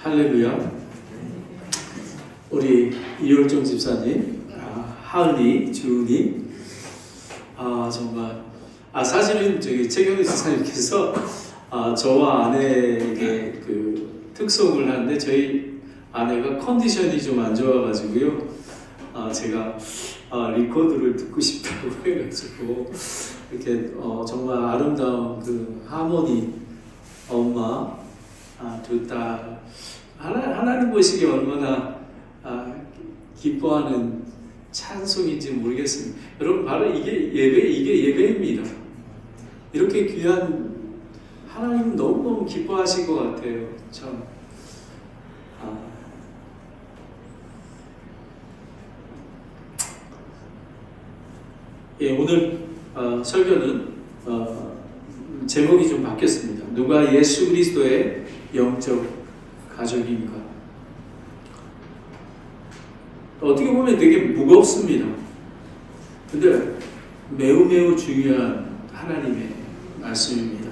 할렐루야. 우리 이월정 집사님, 하은이, 주은이, 정말, 사실은 저기 최경희 집사님께서 저와 아내에게 그 특송을 하는데 저희 아내가 컨디션이 좀 안 좋아가지고요. 제가 리코더를 듣고 싶다고 해가지고 이렇게 정말 아름다운 그 하모니 엄마 두 딸 하나님 보시기에 얼마나 기뻐하는 찬송인지 모르겠습니다. 여러분 바로 이게 예배입니다. 이렇게 귀한 하나님 너무너무 기뻐하신 것 같아요. 참. 오늘 설교는 제목이 좀 바뀌었습니다. 누가 예수 그리스도의 영적 가족인가? 어떻게 보면 되게 무겁습니다. 근데 매우 중요한 하나님의 말씀입니다.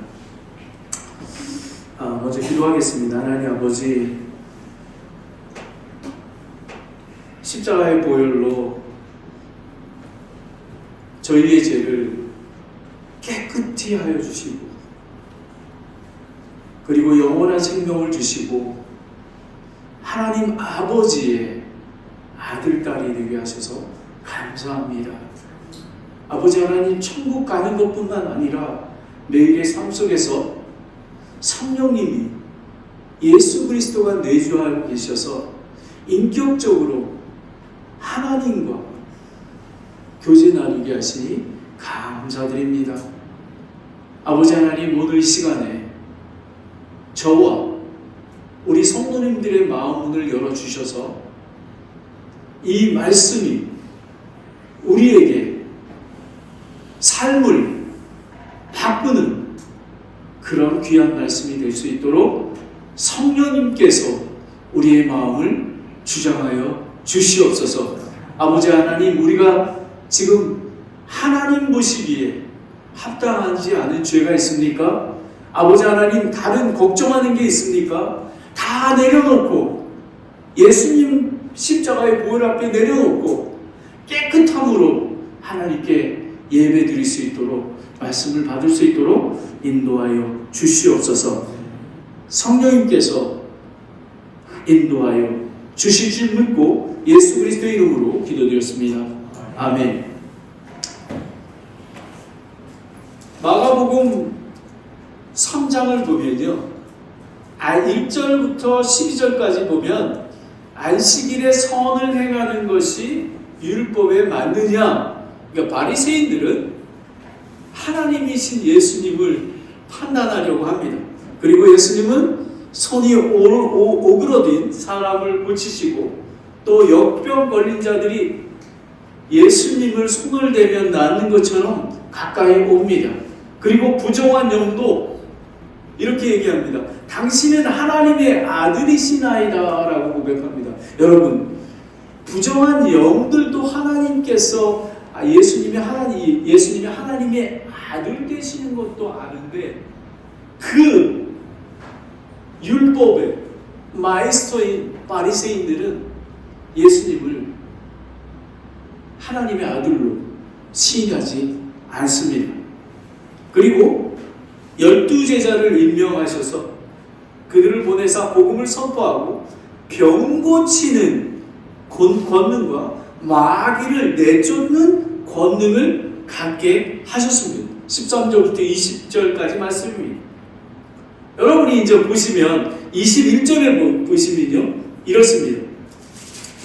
먼저 기도하겠습니다. 하나님 아버지, 십자가의 보혈로 저희의 죄를 깨끗이 하여 주시고, 그리고 영원한 생명을 주시고 하나님 아버지의 아들, 딸이 되게 하셔서 감사합니다. 아버지 하나님, 천국 가는 것뿐만 아니라 매일의 삶 속에서 성령님이 예수 그리스도가 내주하고 계셔서 인격적으로 하나님과 교제 나누게 하시니 감사드립니다. 아버지 하나님, 오늘 이 시간에 저와 우리 성도님들의 마음문을 열어주셔서 이 말씀이 우리에게 삶을 바꾸는 그런 귀한 말씀이 될 수 있도록 성령님께서 우리의 마음을 주장하여 주시옵소서. 아버지 하나님, 우리가 지금 하나님 보시기에 합당하지 않은 죄가 있습니까? 아버지 하나님, 다른 걱정하는 게 있습니까? 다 내려놓고 예수님 십자가의 보혈 앞에 내려놓고 깨끗함으로 하나님께 예배 드릴 수 있도록, 말씀을 받을 수 있도록 인도하여 주시옵소서. 성령님께서 인도하여 주실 줄 믿고 예수 그리스도의 이름으로 기도드렸습니다. 아멘. 마가복음 3장을 보면요, 1절부터 12절까지 보면 안식일에 선을 행하는 것이 율법에 맞느냐, 그러니까 바리새인들은 하나님이신 예수님을 판단하려고 합니다. 그리고 예수님은 손이 오그러든 사람을 고치시고, 또 역병 걸린 자들이 예수님을 손을 대면 낫는 것처럼 가까이 옵니다. 그리고 부정한 영도 이렇게 얘기합니다. 당신은 하나님의 아들이시나이다 라고 고백합니다. 여러분, 부정한 영들도 하나님께서 예수님이 하나님의 아들 되시는 것도 아는데, 그 율법의 마이스터인 바리새인들은 예수님을 하나님의 아들로 시인하지 않습니다. 그리고 12제자를 임명하셔서 그들을 보내사 복음을 선포하고 병 고치는 권능과 마귀를 내쫓는 권능을 갖게 하셨습니다. 13절부터 20절까지 말씀입니다. 여러분이 이제 보시면 21절에 보시면요, 이렇습니다.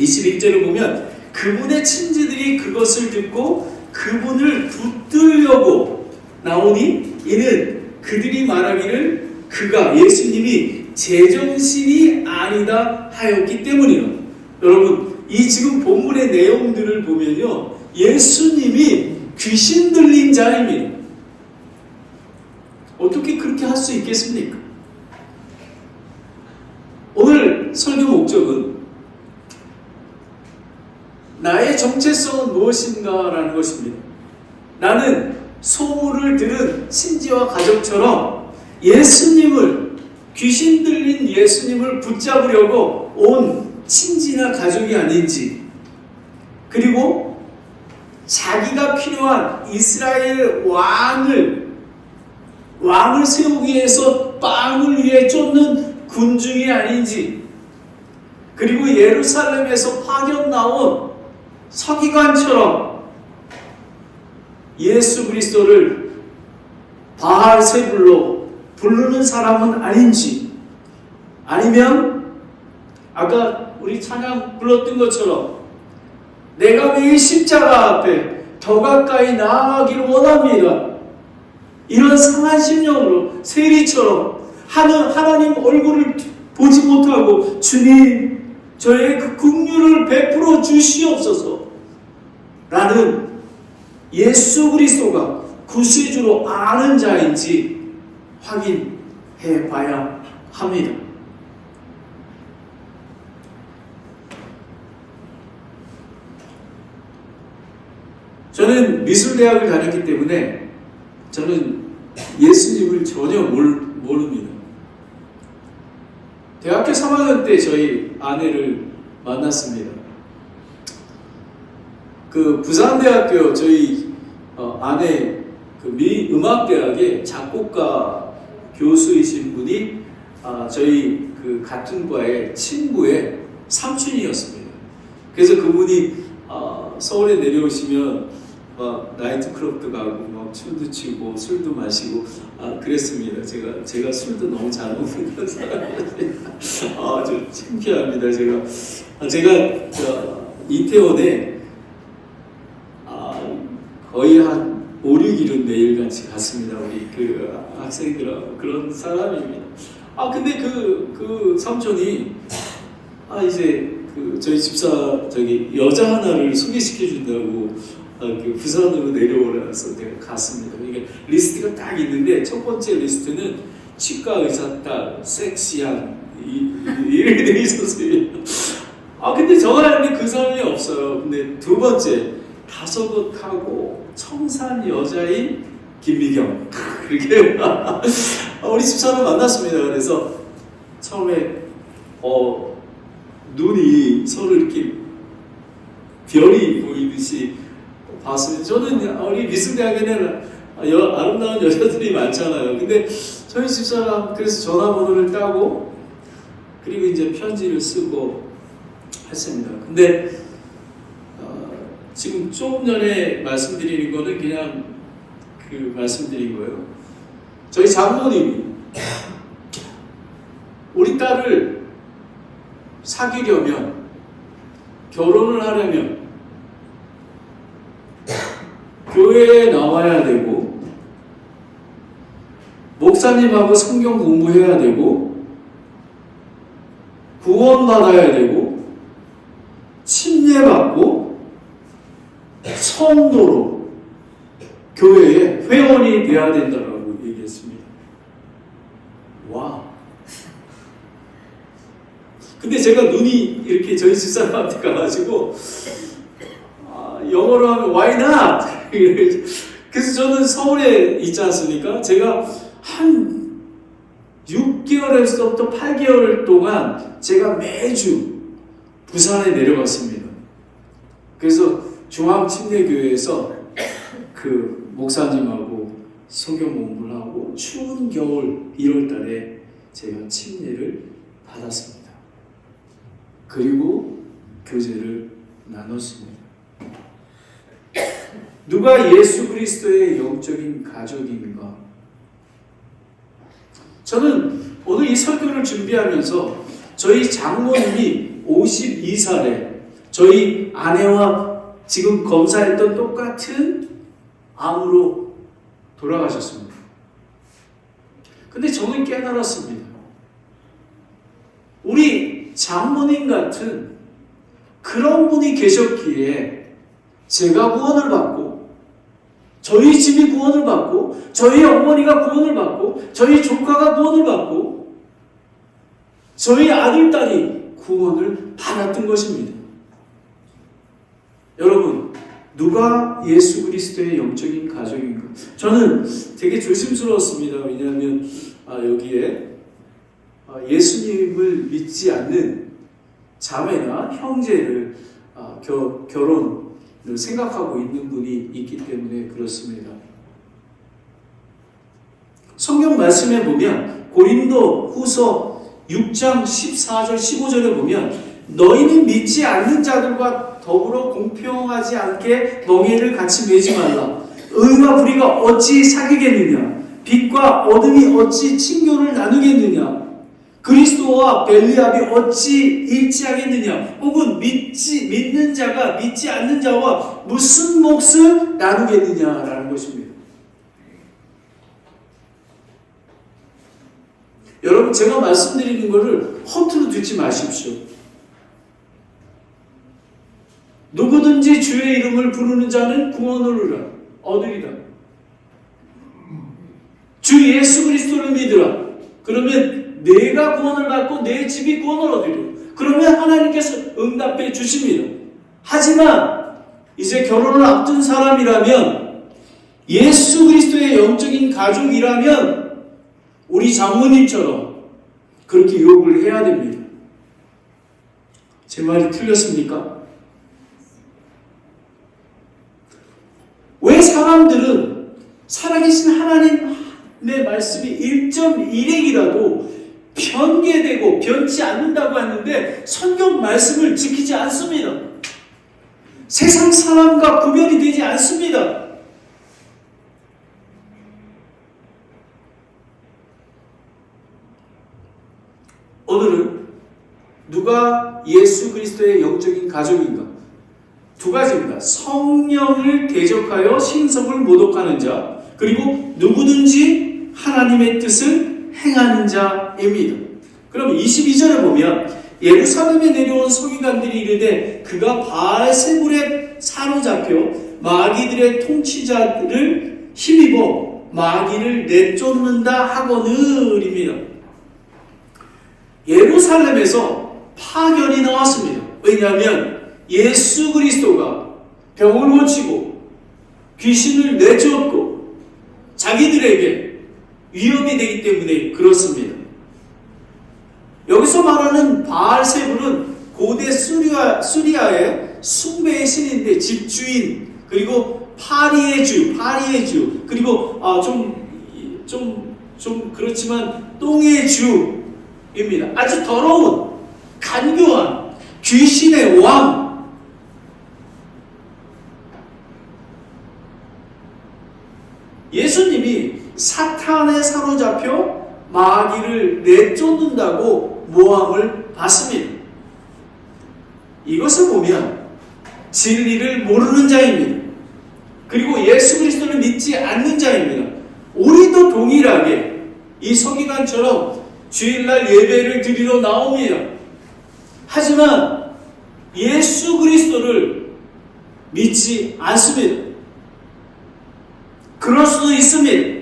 21절에 보면 그분의 친지들이 그것을 듣고 그분을 붙들려고 나오니 이는 그들이 말하기를 그가 예수님이 제정신이 아니다 하였기 때문이라. 여러분, 이 지금 본문의 내용들을 보면요, 예수님이 귀신 들린 자입니다. 어떻게 그렇게 할 수 있겠습니까? 오늘 설교 목적은 나의 정체성은 무엇인가라는 것입니다. 나는 소문을 들은 친지와 가족처럼 예수님을 귀신 들린 예수님을 붙잡으려고 온 친지나 가족이 아닌지, 그리고 자기가 필요한 이스라엘 왕을 세우기 위해서 빵을 위해 쫓는 군중이 아닌지, 그리고 예루살렘에서 파견 나온 서기관처럼 예수 그리스도를 바알세불로 부르는 사람은 아닌지, 아니면 아까 우리 찬양 불렀던 것처럼 내가 매일 십자가 앞에 더 가까이 나아가기를 원합니다, 이런 상한 심령으로 세리처럼 하나님 얼굴을 보지 못하고 주님 저의 그 긍휼을 베풀어 주시옵소서 라는 예수 그리스도가 구세주로 아는 자인지 확인해 봐야 합니다. 저는 미술대학을 다녔기 때문에 저는 예수님을 전혀 모릅니다. 대학교 3학년 때 저희 아내를 만났습니다. 그 부산대학교 저희 아내 그 미음악대학의 작곡가 교수이신 분이 저희 그 같은 과의 친구의 삼촌이었습니다. 그래서 그분이 서울에 내려오시면 막 나이트클럽도 가고 막 춤도 추고 술도 마시고 그랬습니다. 제가 술도 너무 잘 먹는 그런 사람이에요. 좀 창피합니다. 제가 이태원에 거의 한 5, 6일은 매일같이 갔습니다. 우리 그 학생들하고 그런 사람입니다. 근데 그 삼촌이 이제 그 저희 집사 여자 하나를 소개시켜 준다고 그 부산으로 내려오라서 내가 갔습니다. 이게 리스트가 딱 있는데 첫 번째 리스트는 치과 의사 딸, 섹시한 이렇게 돼 있었어요. 근데 저가 알는 그 사람이 없어요. 근데 두 번째 다소곳하고 청산 여자인 김미경 그렇게 우리 집사를 만났습니다. 그래서 처음에 눈이 서로 이렇게 별이 보이듯이 봤습니다. 저는 우리 미술대학에는 아름다운 여자들이 많잖아요. 근데 저희 집사람 그래서 전화번호를 따고 그리고 이제 편지를 쓰고 했습니다. 근데 지금 조금 전에 말씀드리는 거는 그냥 그 말씀드린 거예요. 저희 장모님이 우리 딸을 사귀려면, 결혼을 하려면 교회에 나와야 되고 목사님하고 성경 공부해야 되고 구원받아야 되고 침례받고 성도로 교회에 회원이 되어야 된다고 얘기했습니다. 와. 근데 제가 눈이 이렇게 저희 집사람한테 가가지고 영어로 하면 why not? 그래서 저는 서울에 있지 않습니까? 제가 한 6개월에서부터 8개월 동안 제가 매주 부산에 내려갔습니다. 그래서 중앙침례교회에서 그 목사님하고 성경 공부를 하고 추운 겨울 1월 달에 제가 침례를 받았습니다. 그리고 교제를 나눴습니다. 누가 예수 그리스도의 영적인 가족인가? 저는 오늘 이 설교를 준비하면서 저희 장모님이 52살에 저희 아내와 지금 검사했던 똑같은 암으로 돌아가셨습니다. 근데 저는 깨달았습니다. 우리 장모님 같은 그런 분이 계셨기에 제가 구원을 받고 저희 집이 구원을 받고 저희 어머니가 구원을 받고 저희 조카가 구원을 받고 저희 아들, 딸이 구원을 받았던 것입니다. 여러분, 누가 예수 그리스도의 영적인 가족인가? 저는 되게 조심스러웠습니다. 왜냐하면 여기에 예수님을 믿지 않는 자매나 형제를 결혼을 생각하고 있는 분이 있기 때문에 그렇습니다. 성경 말씀에 보면 고린도 후서 6장 14절 15절에 보면 너희는 믿지 않는 자들과 더불어 공평하지 않게 멍에를 같이 매지 말라. 의와 불의가 어찌 사귀겠느냐? 빛과 어둠이 어찌 친교를 나누겠느냐? 그리스도와 벨리압이 어찌 일치하겠느냐? 혹은 믿는 자가 믿지 않는 자와 무슨 몫을 나누겠느냐라는 것입니다. 여러분, 제가 말씀드리는 것을 허투루 듣지 마십시오. 누구든지 주의 이름을 부르는 자는 구원을 얻으리라. 주 예수 그리스도를 믿으라. 그러면 내가 구원을 받고 내 집이 구원을 얻으리라. 그러면 하나님께서 응답해 주십니다. 하지만 이제 결혼을 앞둔 사람이라면, 예수 그리스도의 영적인 가족이라면 우리 장모님처럼 그렇게 요구를 해야 됩니다. 제 말이 틀렸습니까? 왜 사람들은 살아계신 하나님의 말씀이 1.1핵이라도 변개되고 변치 않는다고 하는데 성경 말씀을 지키지 않습니다. 세상 사람과 구별이 되지 않습니다. 오늘은 누가 예수 그리스도의 영적인 가족인가? 두 가지입니다. 성령을 대적하여 신성을 모독하는 자, 그리고 누구든지 하나님의 뜻을 행하는 자입니다. 그럼 22절에 보면 예루살렘에 내려온 서기관들이 이르되 그가 바알세불에 사로잡혀 마귀들의 통치자들을 힘입어 마귀를 내쫓는다 하거늘입니다. 예루살렘에서 파견이 나왔습니다. 왜냐하면 예수 그리스도가 병을 고치고 귀신을 내쫓고 자기들에게 위협이 되기 때문에 그렇습니다. 여기서 말하는 바알세불은 고대 수리아의 숭배의 신인데 집주인, 그리고 파리의 주, 그리고 좀 그렇지만 똥의 주입니다. 아주 더러운, 간교한 귀신의 왕. 예수님이 사탄에 사로잡혀 마귀를 내쫓는다고 모함을 받습니다. 이것을 보면 진리를 모르는 자입니다. 그리고 예수 그리스도를 믿지 않는 자입니다. 우리도 동일하게 이 서기관처럼 주일날 예배를 드리러 나옵니다. 하지만 예수 그리스도를 믿지 않습니다. 그럴 수도 있습니다.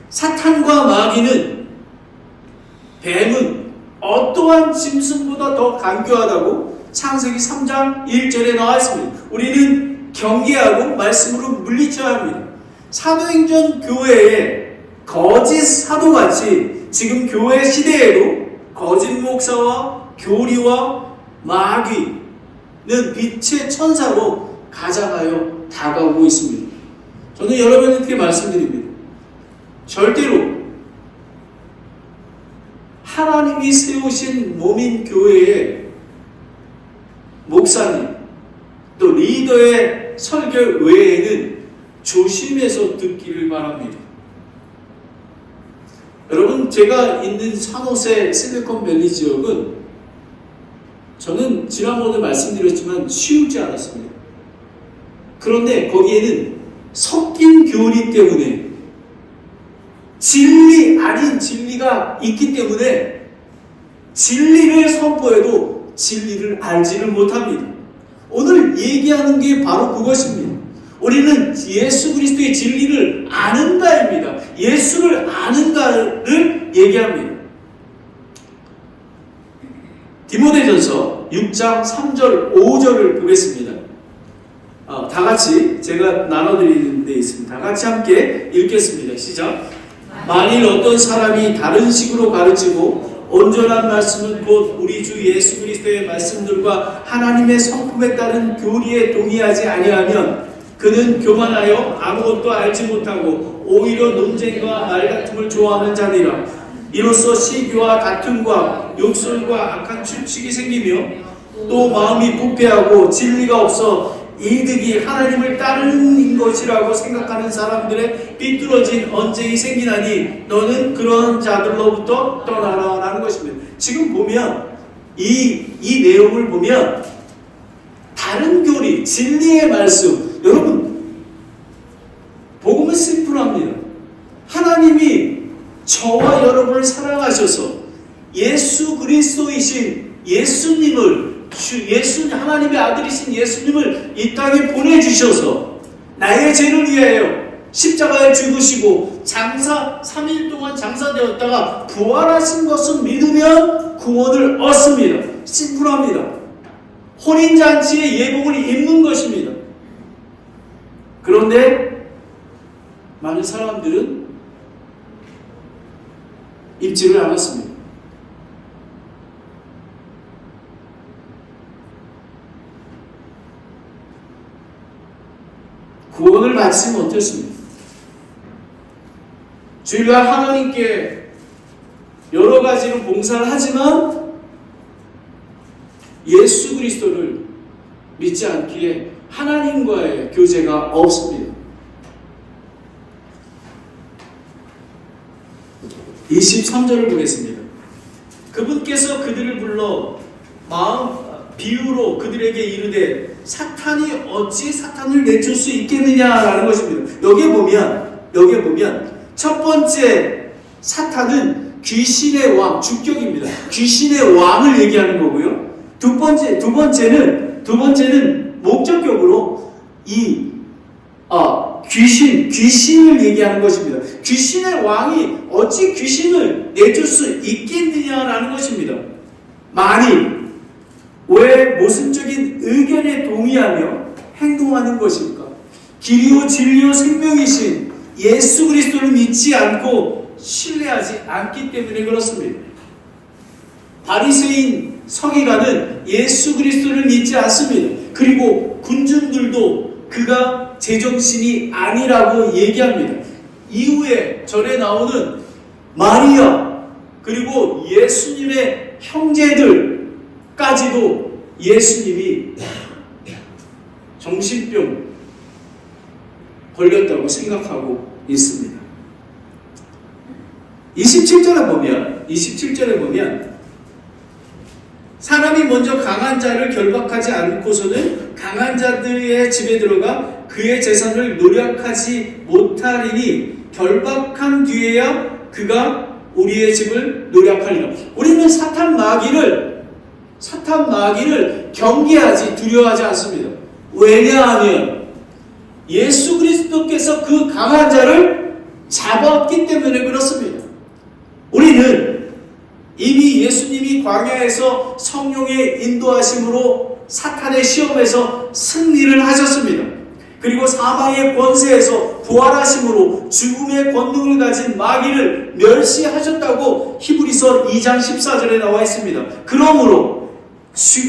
사탄과 마귀는, 뱀은 어떠한 짐승보다 더 간교하다고 창세기 3장 1절에 나와 있습니다. 우리는 경계하고 말씀으로 물리쳐야 합니다. 사도행전 교회에 거짓 사도같이 지금 교회 시대에도 거짓 목사와 교리와 마귀는 빛의 천사로 가장하여 다가오고 있습니다. 저는 여러분에게 말씀드립니다. 절대로 하나님이 세우신 몸인 교회의 목사님 또 리더의 설교 외에는 조심해서 듣기를 바랍니다. 여러분, 제가 있는 산호세 실리콘밸리 지역은 저는 지난번에 말씀드렸지만 쉬우지 않았습니다. 그런데 거기에는 섞인 교리 때문에 진리 아닌 진리가 있기 때문에 진리를 선포해도 진리를 알지를 못합니다. 오늘 얘기하는 게 바로 그것입니다. 우리는 예수 그리스도의 진리를 아는가입니다. 예수를 아는가를 얘기합니다. 디모데전서 6장 3절 5절을 보겠습니다. 다 같이 제가 나눠드리는 데 있습니다. 다 같이 함께 읽겠습니다. 시작. 만일 어떤 사람이 다른 식으로 가르치고 온전한 말씀은 곧 우리 주 예수 그리스도의 말씀들과 하나님의 성품에 따른 교리에 동의하지 아니하면 그는 교만하여 아무것도 알지 못하고 오히려 논쟁과 말다툼을 좋아하는 자니라. 이로써 시기와 다툼과 욕설과 악한 추측이 생기며 또 마음이 부패하고 진리가 없어 이득이 하나님을 따르는 것이라고 생각하는 사람들의 삐뚤어진 언쟁이 생기나니 너는 그런 자들로부터 떠나라라는 것입니다. 지금 보면 이 내용을 보면 다른 교리, 진리의 말씀, 여러분 복음은 심플합니다. 하나님이 저와 여러분을 사랑하셔서 예수 그리스도이신 예수님을 하나님의 아들이신 예수님을 이 땅에 보내주셔서 나의 죄를 위하여 십자가에 죽으시고 3일 동안 장사되었다가 부활하신 것을 믿으면 구원을 얻습니다. 심플합니다. 혼인잔치의 예복을 입는 것입니다. 그런데 많은 사람들은 입지를 않았습니다. 구원을 받지 못했습니다. 주일날 하나님께 여러 가지로 봉사를 하지만 예수 그리스도를 믿지 않기에 하나님과의 교제가 없습니다. 23절을 보겠습니다. 그분께서 그들을 불러 비유로 그들에게 이르되 사탄이 어찌 사탄을 내줄 수 있겠느냐라는 것입니다. 여기에 보면 첫 번째 사탄은 귀신의 왕, 주격입니다. 귀신의 왕을 얘기하는 거고요. 두 번째는 목적격으로 귀신을 얘기하는 것입니다. 귀신의 왕이 어찌 귀신을 내줄 수 있겠느냐라는 것입니다. 만일 왜 모순적인 의견에 동의하며 행동하는 것일까? 길이요 진리요 생명이신 예수 그리스도를 믿지 않고 신뢰하지 않기 때문에 그렇습니다. 바리새인 서기관은 예수 그리스도를 믿지 않습니다. 그리고 군중들도 그가 제정신이 아니라고 얘기합니다. 이후에 전에 나오는 마리아 그리고 예수님의 형제들까지도 예수님이 정신병 걸렸다고 생각하고 있습니다. 27절에 보면 사람이 먼저 강한 자를 결박하지 않고서는 강한 자들의 집에 들어가 그의 재산을 노력하지 못하리니 결박한 뒤에야 그가 우리의 집을 노력하리라. 우리는 사탄 마귀를 경계하지 두려워하지 않습니다. 왜냐하면 예수 그리스도께서 그 강한 자를 잡았기 때문에 그렇습니다. 우리는 이미 예수님이 광야에서 성령의 인도하심으로 사탄의 시험에서 승리를 하셨습니다. 그리고 사망의 권세에서 부활하심으로 죽음의 권능을 가진 마귀를 멸시하셨다고 히브리서 2장 14절에 나와 있습니다. 그러므로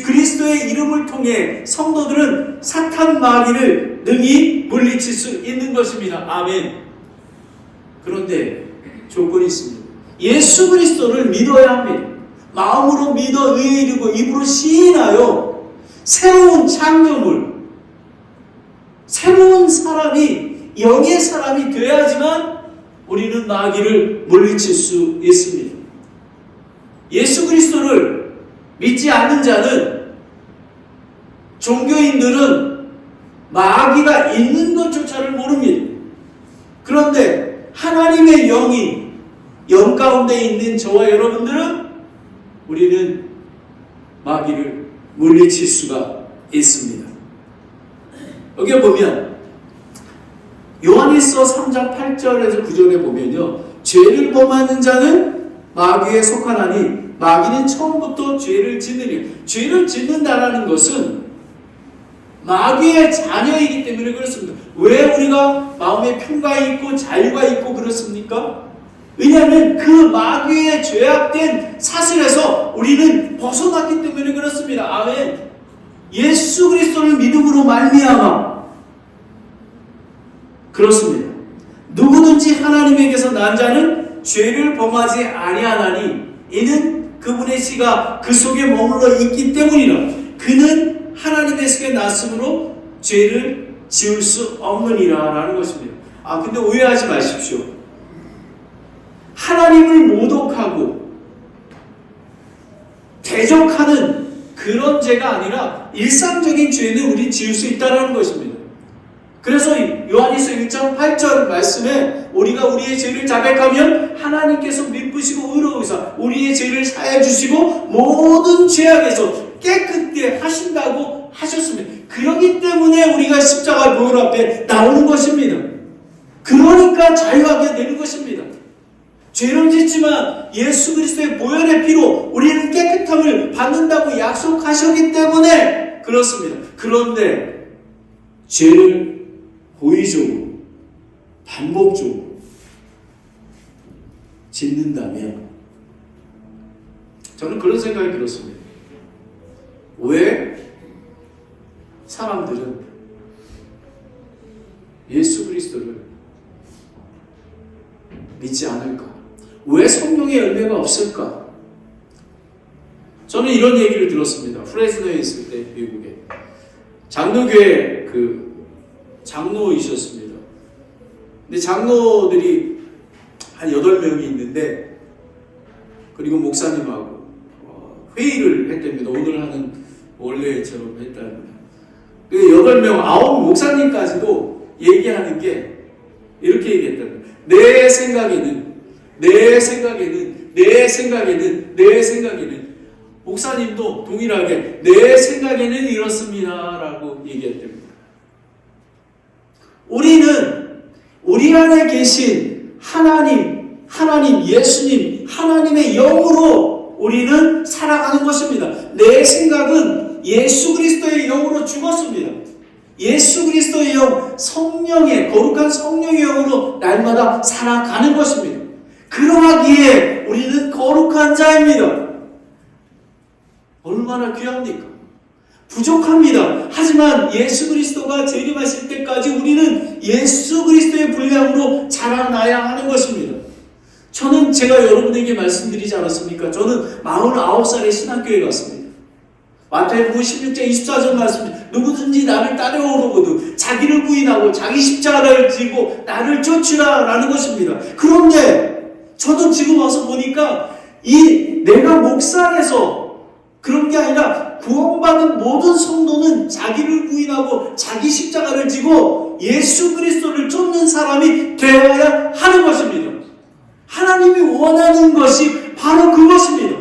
그리스도의 이름을 통해 성도들은 사탄 마귀를 능히 물리칠 수 있는 것입니다. 아멘. 그런데 조건이 있습니다. 예수 그리스도를 믿어야 합니다. 마음으로 믿어 의에 이르고 입으로 시인하여 새로운 창조물, 새로운 사람이 영의 사람이 되어야지만 우리는 마귀를 물리칠 수 있습니다. 예수 그리스도를 믿지 않는 자는, 종교인들은 마귀가 있는 것조차를 모릅니다. 그런데 하나님의 영이 영 가운데 있는 저와 여러분들은 우리는 마귀를 물리칠 수가 있습니다. 여기 보면 요한일서 3장 8절에서 9절에 보면요, 죄를 범하는 자는 마귀에 속하나니 마귀는 처음부터 죄를 짓느니, 죄를 짓는다라는 것은 마귀의 자녀이기 때문에 그렇습니다. 왜 우리가 마음에 평강이 있고 자유가 있고 그렇습니까? 왜냐하면 그 마귀의 죄악된 사슬에서 우리는 벗어났기 때문에 그렇습니다. 아멘. 예수 그리스도를 믿음으로 말미암아 그렇습니다. 누구든지 하나님에게서 난 자는 죄를 범하지 아니하나니 이는 그분의 씨가 그 속에 머물러 있기 때문이라. 그는 하나님의 속에 났으므로 죄를 지을 수 없느니라 라는 것입니다. 근데 오해하지 마십시오. 하나님을 모독하고 대적하는 그런 죄가 아니라 일상적인 죄는 우리 지을 수 있다는 것입니다. 그래서 요한일서 1장 8절 말씀에 우리가 우리의 죄를 자백하면 하나님께서 미쁘시고 의로우사 우리의 죄를 사해 주시고 모든 죄악에서 깨끗게 하신다고 하셨습니다. 그렇기 때문에 우리가 십자가 묘 앞에 나오는 것입니다. 그러니까 자유하게 되는 것입니다. 죄를 짓지만 예수 그리스도의 보혈의 피로 우리는 깨끗함을 받는다고 약속하셨기 때문에 그렇습니다. 그런데 죄를 고의적으로 반복적으로 짓는다면 저는 그런 생각이 들었습니다. 왜 사람들은 예수 그리스도를 믿지 않을까? 왜 성령의 열매가 없을까? 저는 이런 얘기를 들었습니다. 프레스노에 있을 때 미국에 장로교회 장로이셨습니다. 근데 장로들이 한 8명이 있는데 그리고 목사님하고 회의를 했답니다. 오늘 하는 원래처럼 했답니다. 그 8명, 9 목사님까지도 얘기하는 게 이렇게 얘기했답니다. 내 생각에는 목사님도 동일하게 내 생각에는 이렇습니다 라고 얘기했답니다. 우리는 우리 안에 계신 하나님, 예수님, 하나님의 영으로 우리는 살아가는 것입니다. 내 생각은 예수 그리스도의 영으로 죽었습니다. 예수 그리스도의 영, 성령의 거룩한 성령의 영으로 날마다 살아가는 것입니다. 그러하기에 우리는 거룩한 자입니다. 얼마나 귀합니까? 부족합니다. 하지만 예수 그리스도가 재림하실 때까지 우리는 예수 그리스도의 분량으로 자라나야 하는 것입니다. 저는 제가 여러분에게 말씀드리지 않았습니까? 저는 49살에 신학교에 갔습니다. 마태복음 16장 24절 말씀입니다. 누구든지 나를 따라오려거든 자기를 부인하고 자기 십자가를 지고 나를 쫓으라 라는 것입니다. 그런데 저도 지금 와서 보니까 내가 목사 안에서 그런 게 아니라 구원받은 모든 성도는 자기를 부인하고 자기 십자가를 지고 예수 그리스도를 쫓는 사람이 되어야 하는 것입니다. 하나님이 원하는 것이 바로 그것입니다.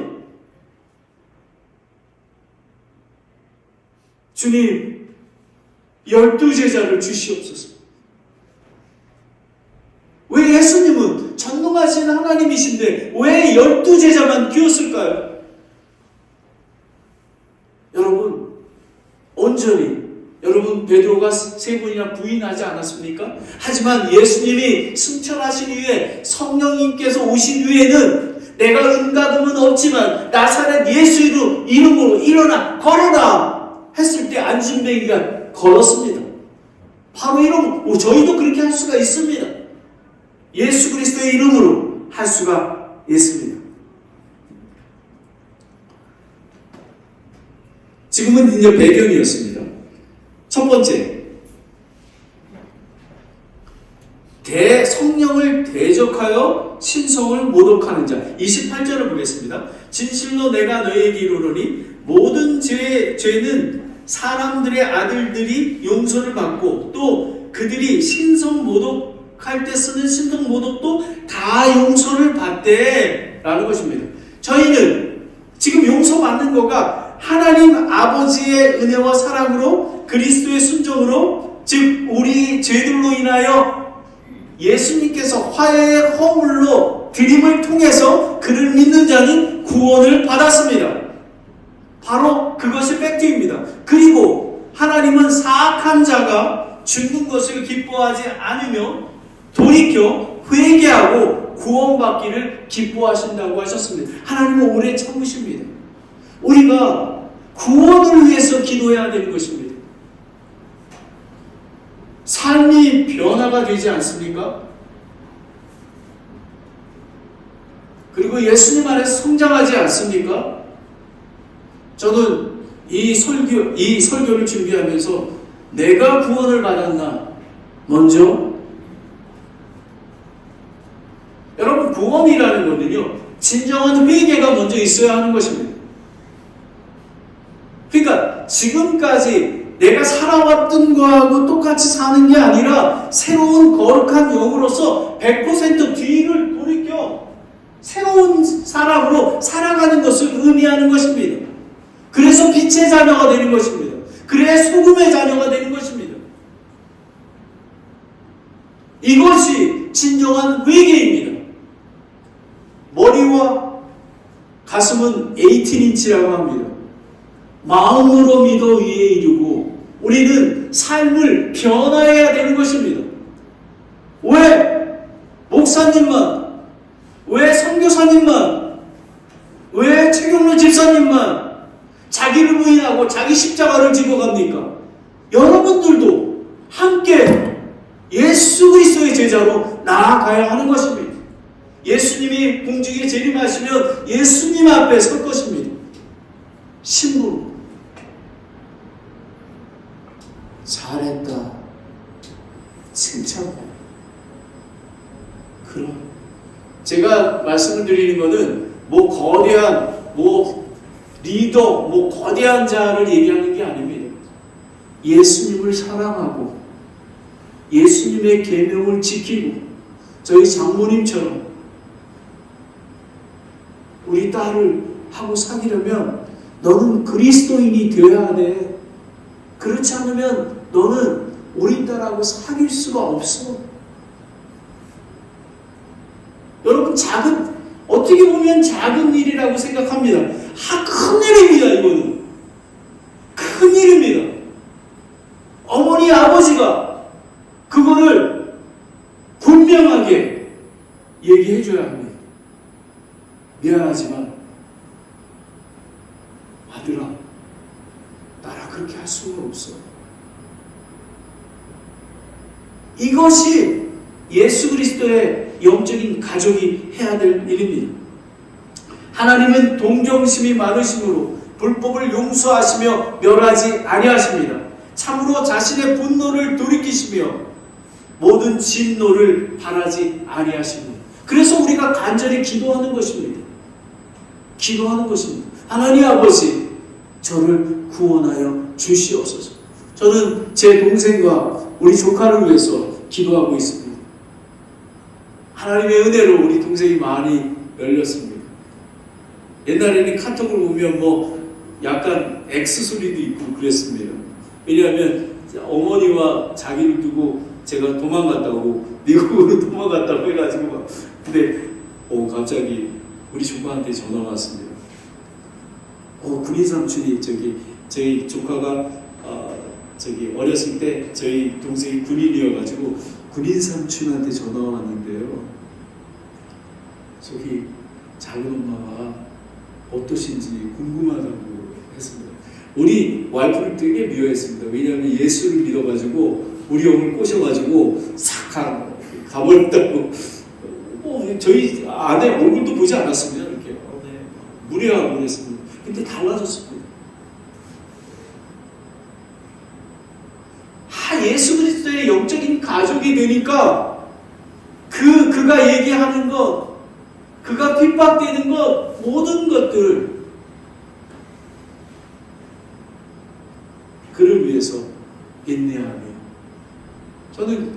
주님, 12제자를 주시옵소서. 왜 예수님은 전능하신 하나님이신데 왜 12제자만 키웠을까요? 여러분, 온전히 여러분 베드로가 3번이나 부인하지 않았습니까? 하지만 예수님이 승천하신 이후에 성령님께서 오신 이후에는 내가 은가금은 없지만 나사렛 예수 이름으로 일어나 걸어라 했을 때 안진뱅이가 걸었습니다. 바로 이런 저희도 그렇게 할 수가 있습니다. 예수 그리스도의 이름으로 할 수가 있습니다. 지금은 이제 배경이었습니다. 첫 번째, 성령을 대적하여 신성을 모독하는 자. 28절을 보겠습니다. 진실로 내가 너희에게 이르노니 모든 죄는 사람들의 아들들이 용서를 받고 또 그들이 신성 모독할 때 쓰는 신성 모독도 다 용서를 받대 라는 것입니다. 저희는 지금 용서받는 거가 하나님 아버지의 은혜와 사랑으로 그리스도의 순종으로 즉 우리 죄들로 인하여 예수님께서 화해의 허물로 드림을 통해서 그를 믿는 자는 구원을 받았습니다. 바로 그것이 팩트입니다. 그리고 하나님은 사악한 자가 죽는 것을 기뻐하지 않으며 돌이켜 회개하고 구원받기를 기뻐하신다고 하셨습니다. 하나님은 오래 참으십니다. 우리가 구원을 위해서 기도해야 되는 것입니다. 삶이 변화가 되지 않습니까? 그리고 예수님 안에서 성장하지 않습니까? 저는 이 설교를 준비하면서 내가 구원을 받았나? 먼저 여러분, 구원이라는 것은요, 진정한 회개가 먼저 있어야 하는 것입니다. 그러니까 지금까지 내가 살아왔던 거하고 똑같이 사는 게 아니라 새로운 거룩한 영으로서 100% 뒤를 돌이켜 새로운 사람으로 살아가는 것을 의미하는 것입니다. 그래서 빛의 자녀가 되는 것입니다. 그래야 소금의 자녀가 되는 것입니다. 이것이 진정한 회개입니다. 머리와 가슴은 18인치라고 합니다. 마음으로 믿어 위에 이르고 우리는 삶을 변화해야 되는 것입니다. 왜 목사님만, 왜 선교사님만, 왜 최경로 집사님만 자기를 부인하고 자기 십자가를 지고 갑니까? 여러분들도 함께 예수 그리스도의 제자로 나아가야 하는 것입니다. 예수님이 공중에 재림하시면 예수님 앞에 설 것입니다. 신부로 잘했다, 칭찬해. 그럼 제가 말씀을 드리는 것은 거대한 리더, 거대한 자를 얘기하는 게 아닙니다. 예수님을 사랑하고 예수님의 계명을 지키고 저희 장모님처럼 우리 딸을 하고 사귀려면 너는 그리스도인이 되어야 돼. 그렇지 않으면 너는 우리 딸하고 사귈 수가 없어. 여러분, 어떻게 보면 작은 일이라고 생각합니다. 큰 일입니다. 이거는 큰 일입니다. 어머니, 아버지가 그거를 분명하게 얘기해 줘야 합니다. 미안하지만 아들아, 나라 그렇게 할 수는 없어. 이것이 예수 그리스도의 영적인 가족이 해야 될 일입니다. 하나님은 동정심이 많으심으로 불법을 용서하시며 멸하지 아니하십니다. 참으로 자신의 분노를 돌이키시며 모든 진노를 바라지 아니하십니다. 그래서 우리가 간절히 기도하는 것입니다. 기도하는 것입니다. 하나님 아버지, 저를 구원하여 주시옵소서. 저는 제 동생과 우리 조카를 위해서 기도하고 있습니다. 하나님의 은혜로 우리 동생이 많이 열렸습니다. 옛날에는 카톡을 보면 약간 X 소리도 있고 그랬습니다. 왜냐하면 어머니와 자기를 두고 제가 도망갔다고, 미국으로 도망갔다고 해가지고 근데 갑자기 우리 조카한테 전화가 왔습니다. 군인 삼촌이 저희 조카가 어렸을 때 저희 동생이 군인이어가지고 군인 삼촌한테 전화가 왔는데요. 저기 작은 엄마가 어떠신지 궁금하다고 했습니다. 우리 와이프를 되게 미워했습니다. 왜냐하면 예수를 믿어가지고 우리 형을 꼬셔가지고 싹 가버렸다고. 저희 아내 얼굴도 보지 않았습니다. 이렇게 무례하고 그랬습니다. 근데 달라졌습니다. 예수 그리스도의 영적인 가족이 되니까 그가 얘기하는 것, 그가 핍박되는 것, 모든 것들을 그를 위해서 인내하며. 저는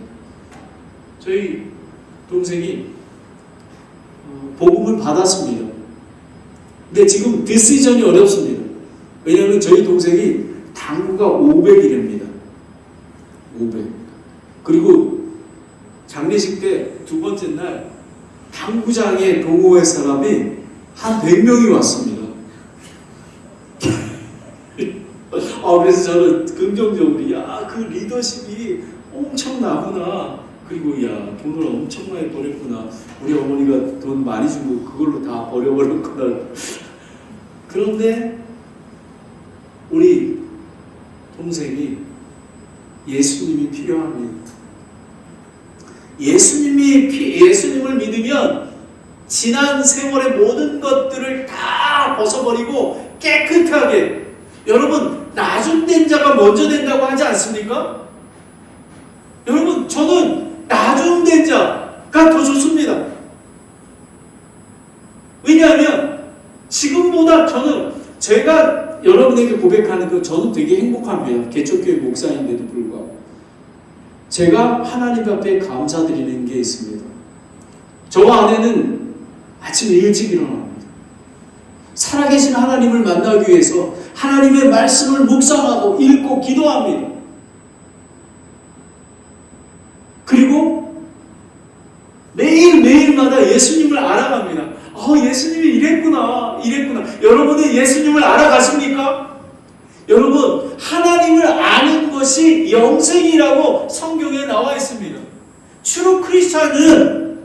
저희 동생이 복음을 받았습니다. 근데 지금 디시전이 어렵습니다. 왜냐하면 저희 동생이 당구가 500이랍니다. 500. 그리고 장례식 때 두 번째 날 당구장에 동호회 사람이 한 100명이 왔습니다. 그래서 저는 긍정적으로 그 리더십이 엄청나구나. 그리고 야, 돈을 엄청 많이 버렸구나. 우리 어머니가 돈 많이 주고 그걸로 다 버려버렸구나. 그런데 우리 동생이 예수님이 필요합니다. 예수님을 믿으면 지난 세월의 모든 것들을 다 벗어버리고 깨끗하게, 여러분 나중된 자가 먼저 된다고 하지 않습니까? 여러분 저는 나중된 자가 더 좋습니다. 왜냐하면 지금보다 제가 여러분에게 고백하는 거 저는 되게 행복합니다. 개척교회 목사인데도 불구하고 제가 하나님 앞에 감사드리는 게 있습니다. 저와 아내는 아침에 일찍 일어납니다. 살아계신 하나님을 만나기 위해서 하나님의 말씀을 묵상하고 읽고 기도합니다. 그리고 매일마다 예수님을 알아갑니다. 예수님이 이랬구나. 여러분은 예수님을 알아가십니까? 여러분, 하나님을 아는 것이 영생이라고 성경에 나와 있습니다. 트루 크리스찬은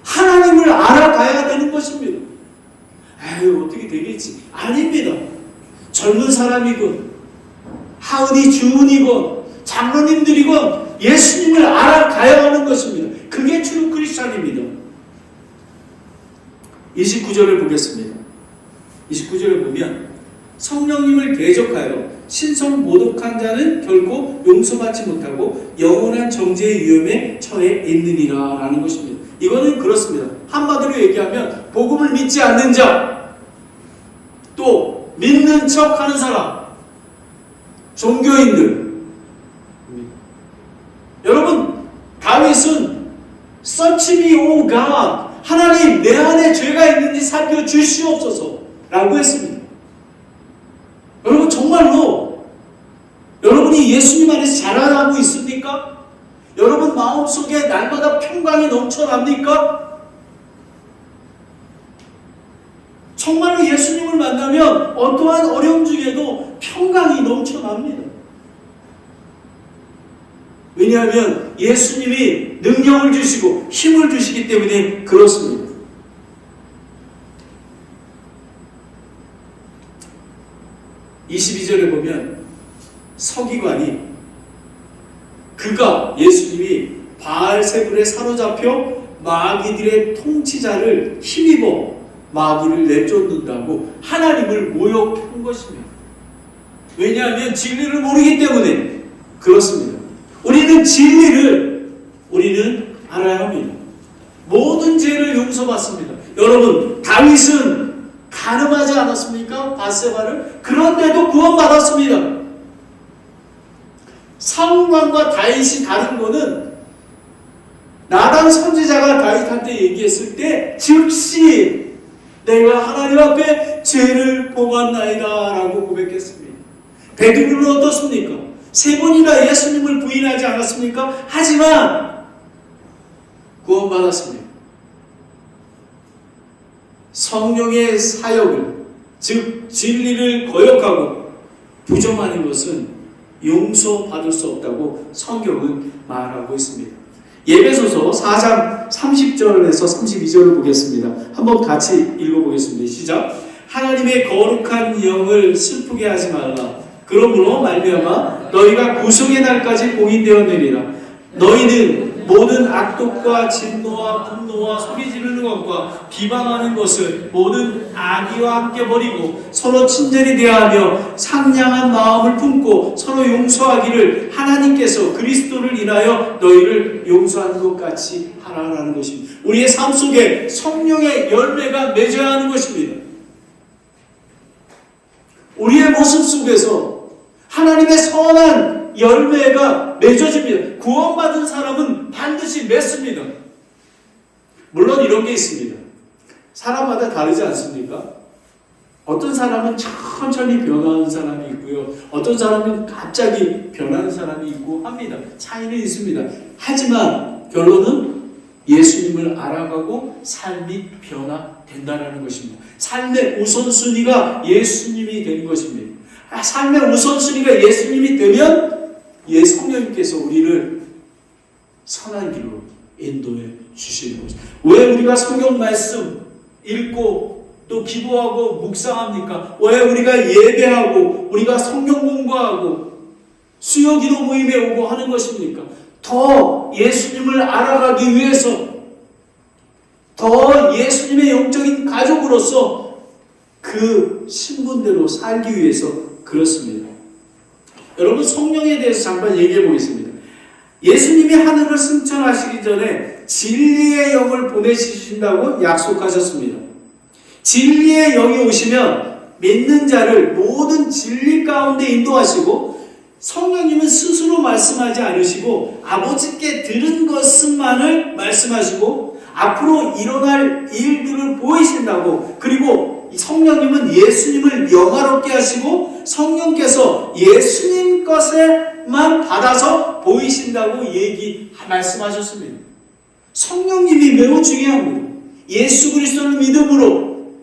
하나님을 알아가야 되는 것입니다. 어떻게 되겠지? 아닙니다. 젊은 사람이건 하은이 주은이건 장로님들이건 예수님을 알아가야 하는 것입니다. 그게 트루 크리스찬입니다. 29절을 보겠습니다. 29절을 보면 성령님을 대적하여 신성 모독한 자는 결코 용서받지 못하고 영원한 정죄의 위험에 처해 있느니라 라는 것입니다. 이거는 그렇습니다. 한마디로 얘기하면 복음을 믿지 않는 자, 또 믿는 척하는 사람, 종교인들. 여러분, 다윗은 Search me, O God, 하나님 내 안에 죄가 있는지 살펴주시옵소서 라고 했습니다. 여러분 정말로 여러분이 예수님 안에서 자라나고 있습니까? 여러분 마음속에 날마다 평강이 넘쳐납니까? 정말로 예수님을 만나면 어떠한 어려움 중에도 평강이 넘쳐납니다. 왜냐하면 예수님이 능력을 주시고 힘을 주시기 때문에 그렇습니다. 22절에 보면 서기관이 예수님이 바알세불에 사로잡혀 마귀들의 통치자를 힘입어 마귀를 내쫓는다고 하나님을 모욕한 것입니다. 왜냐하면 진리를 모르기 때문에 그렇습니다. 우리는 진리를 알아야 합니다. 모든 죄를 용서받습니다. 여러분, 다윗은 가늠하지 않았습니까? 바세바를. 그런데도 구원받았습니다. 사울왕과 다윗이 다른 거는 나단 선지자가 다윗한테 얘기했을 때 즉시 내가 하나님 앞에 죄를 범했나이다 라고 고백했습니다. 베드로는 어떻습니까? 3번이나 예수님을 부인하지 않았습니까? 하지만 구원받았습니다. 성령의 사역을, 즉 진리를 거역하고 부정하는 것은 용서받을 수 없다고 성경은 말하고 있습니다. 예배소서 4장 30절에서 32절을 보겠습니다. 한번 같이 읽어보겠습니다. 시작. 하나님의 거룩한 영을 슬프게 하지 말라. 그러므로 말미암아 너희가 구속의 날까지 봉인되었느니라. 너희는 모든 악독과 진노와 분노와 소리 지르는 것과 비방하는 것을 모든 악의와 함께 버리고 서로 친절히 대하며 상냥한 마음을 품고 서로 용서하기를 하나님께서 그리스도를 인하여 너희를 용서한 것 같이 하라라는 것입니다. 우리의 삶 속에 성령의 열매가 맺어야 하는 것입니다. 우리의 모습 속에서 하나님의 선한 열매가 맺어집니다. 구원받은 사람은 반드시 맺습니다. 물론 이런 게 있습니다. 사람마다 다르지 않습니까? 어떤 사람은 천천히 변하는 사람이 있고요. 어떤 사람은 갑자기 변하는 사람이 있고 합니다. 차이는 있습니다. 하지만 결론은 예수님을 알아가고 삶이 변화된다는 것입니다. 삶의 우선순위가 예수님이 되는 것입니다. 삶의 우선순위가 예수님이 되면 성령님께서 우리를 선한 길로 인도해 주시는 것입니다. 왜 우리가 성경 말씀 읽고 또 기도하고 묵상합니까? 왜 우리가 예배하고 우리가 성경 공부하고 수요 기도 모임에 오고 하는 것입니까? 더 예수님을 알아가기 위해서, 더 예수님의 영적인 가족으로서 그 신분대로 살기 위해서 그렇습니다. 여러분, 성령에 대해서 잠깐 얘기해 보겠습니다. 예수님이 하늘을 승천하시기 전에 진리의 영을 보내주신다고 약속하셨습니다. 진리의 영이 오시면 믿는 자를 모든 진리 가운데 인도하시고, 성령님은 스스로 말씀하지 않으시고 아버지께 들은 것만을 말씀하시고 앞으로 일어날 일들을 보이신다고, 그리고 성령님은 예수님을 영화롭게 하시고 성령께서 예수님 것에만 받아서 보이신다고 말씀하셨습니다. 성령님이 매우 중요합니다. 예수 그리스도를 믿음으로,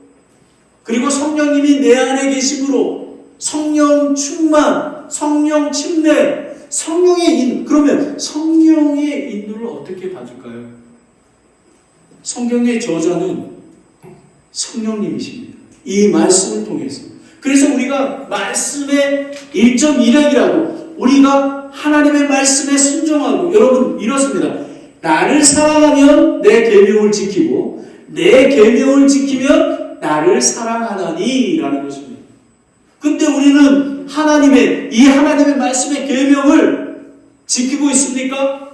그리고 성령님이 내 안에 계심으로 성령 충만, 성령 침례, 성령의 그러면 성령의 인도를 어떻게 받을까요? 성경의 저자는 성령님이십니다. 이 말씀을 통해서. 그래서 우리가 말씀의 1.1핵이라도 우리가 하나님의 말씀에 순종하고, 여러분 이렇습니다. 나를 사랑하면 내 계명을 지키고 내 계명을 지키면 나를 사랑하나니 라는 것입니다. 근데 우리는 이 하나님의 말씀의 계명을 지키고 있습니까?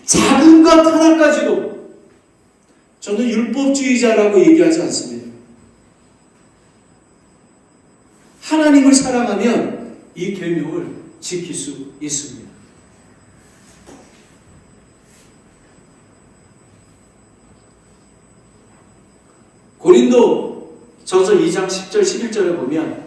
작은 것 하나까지도. 저는 율법주의자라고 얘기하지 않습니다. 하나님을 사랑하면 이 계명을 지킬 수 있습니다. 고린도전서 2장 10절 11절에 보면,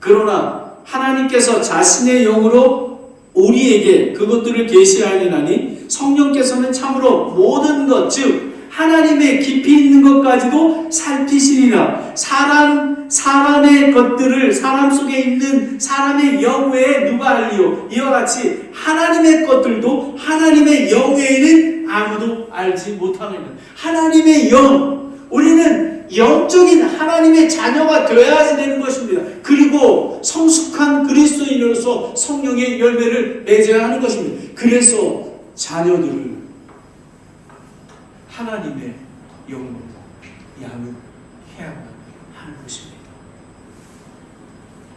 그러나 하나님께서 자신의 영으로 우리에게 그것들을 계시하리나니 성령께서는 참으로 모든 것, 즉 하나님의 깊이 있는 것까지도 살피시리라. 사람의 것들을, 사람 속에 있는 사람의 영 외에 누가 알리요? 이와 같이 하나님의 것들도 하나님의 영 외에는 아무도 알지 못하느니라. 하나님의 영, 우리는 영적인 하나님의 자녀가 되어야 되는 것입니다. 그리고 성숙한 그리스도인으로서 성령의 열매를 맺어야 하는 것입니다. 그래서 자녀들을 하나님의 영으로 양육해야 하는 것입니다.